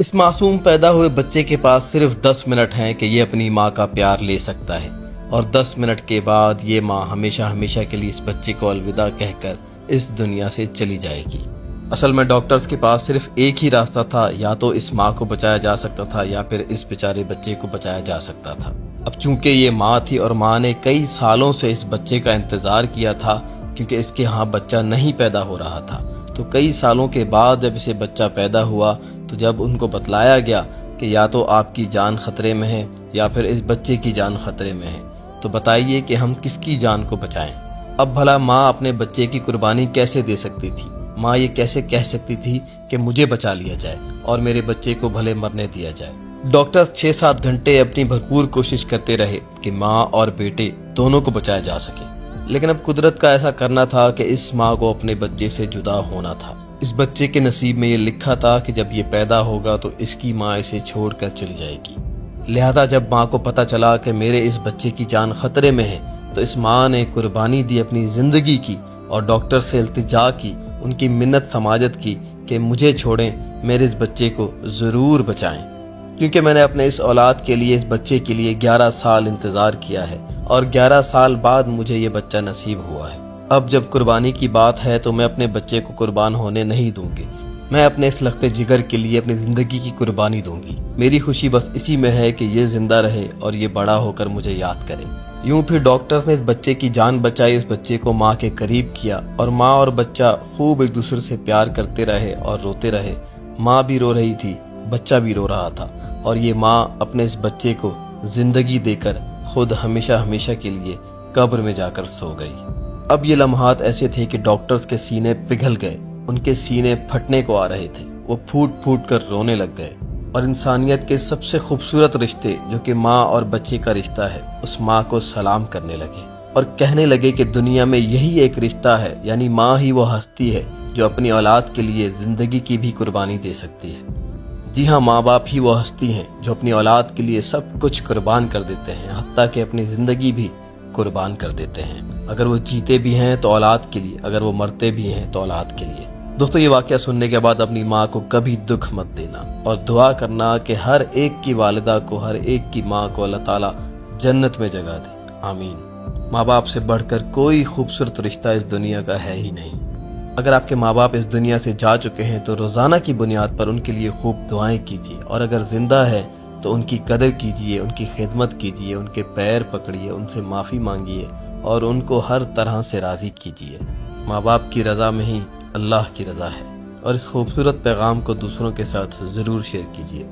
اس معصوم پیدا ہوئے بچے کے پاس صرف 10 منٹ ہیں کہ یہ اپنی ماں کا پیار لے سکتا ہے، اور 10 منٹ کے بعد یہ ماں ہمیشہ ہمیشہ کے لیے اس بچے کو الوداع کہہ کر اس دنیا سے چلی جائے گی۔ اصل میں ڈاکٹرز کے پاس صرف ایک ہی راستہ تھا، یا تو اس ماں کو بچایا جا سکتا تھا یا پھر اس بیچارے بچے کو بچایا جا سکتا تھا۔ اب چونکہ یہ ماں تھی اور ماں نے کئی سالوں سے اس بچے کا انتظار کیا تھا، کیونکہ اس کے ہاں بچہ نہیں پیدا ہو رہا تھا، تو کئی سالوں کے بعد جب اسے بچہ پیدا ہوا تو جب ان کو بتلایا گیا کہ یا تو آپ کی جان خطرے میں ہے یا پھر اس بچے کی جان خطرے میں ہے، تو بتائیے کہ ہم کس کی جان کو بچائیں۔ اب بھلا ماں اپنے بچے کی قربانی کیسے دے سکتی تھی؟ ماں یہ کیسے کہہ سکتی تھی کہ مجھے بچا لیا جائے اور میرے بچے کو بھلے مرنے دیا جائے؟ ڈاکٹرز 6-7 گھنٹے اپنی بھرپور کوشش کرتے رہے کہ ماں اور بیٹے دونوں کو بچایا جا سکے، لیکن اب قدرت کا ایسا کرنا تھا کہ اس ماں کو اپنے بچے سے جدا ہونا تھا۔ اس بچے کے نصیب میں یہ لکھا تھا کہ جب یہ پیدا ہوگا تو اس کی ماں اسے چھوڑ کر چلی جائے گی۔ لہذا جب ماں کو پتہ چلا کہ میرے اس بچے کی جان خطرے میں ہے، تو اس ماں نے قربانی دی اپنی زندگی کی، اور ڈاکٹر سے التجا کی، ان کی منت سماجت کی کہ مجھے چھوڑیں، میرے اس بچے کو ضرور بچائیں، کیونکہ میں نے اپنے اس اولاد کے لیے، اس بچے کے لیے 11 سال انتظار کیا ہے، اور 11 سال بعد مجھے یہ بچہ نصیب ہوا ہے۔ اب جب قربانی کی بات ہے تو میں اپنے بچے کو قربان ہونے نہیں دوں گی، میں اپنے اس لخت جگر کے لیے اپنی زندگی کی قربانی دوں گی۔ میری خوشی بس اسی میں ہے کہ یہ زندہ رہے اور یہ بڑا ہو کر مجھے یاد کرے۔ یوں پھر ڈاکٹرز نے اس بچے کی جان بچائی، اس بچے کو ماں کے قریب کیا، اور ماں اور بچہ خوب ایک دوسرے سے پیار کرتے رہے اور روتے رہے۔ ماں بھی رو رہی تھی، بچہ بھی رو رہا تھا، اور یہ ماں اپنے اس بچے کو زندگی دے کر خود ہمیشہ ہمیشہ کے لیے قبر میں جا کر سو گئی۔ اب یہ لمحات ایسے تھے کہ ڈاکٹرز کے سینے پگھل گئے، ان کے سینے پھٹنے کو آ رہے تھے، وہ پھوٹ پھوٹ کر رونے لگ گئے، اور انسانیت کے سب سے خوبصورت رشتے جو کہ ماں اور بچے کا رشتہ ہے، اس ماں کو سلام کرنے لگے اور کہنے لگے کہ دنیا میں یہی ایک رشتہ ہے، یعنی ماں ہی وہ ہستی ہے جو اپنی اولاد کے لیے زندگی کی بھی قربانی دے سکتی ہے۔ جی ہاں، ماں باپ ہی وہ ہستی ہیں جو اپنی اولاد کے لیے سب کچھ قربان کر دیتے ہیں، حتیٰ کہ اپنی زندگی بھی قربان کر دیتے ہیں۔ اگر وہ جیتے بھی ہیں تو اولاد کے لیے، اگر وہ مرتے بھی ہیں تو اولاد کے لیے۔ دوستو، یہ واقعہ سننے کے بعد اپنی ماں کو کبھی دکھ مت دینا، اور دعا کرنا کہ ہر ایک کی والدہ کو، ہر ایک کی ماں کو اللہ تعالیٰ جنت میں جگہ دے، آمین۔ ماں باپ سے بڑھ کر کوئی خوبصورت رشتہ اس دنیا کا ہے ہی نہیں۔ اگر آپ کے ماں باپ اس دنیا سے جا چکے ہیں تو روزانہ کی بنیاد پر ان کے لیے خوب دعائیں کیجیے، اور اگر زندہ ہے تو ان کی قدر کیجیے، ان کی خدمت کیجیے، ان کے پیر پکڑیے، ان سے معافی مانگیے، اور ان کو ہر طرح سے راضی کیجیے۔ ماں باپ کی رضا میں ہی اللہ کی رضا ہے، اور اس خوبصورت پیغام کو دوسروں کے ساتھ ضرور شیئر کیجیے۔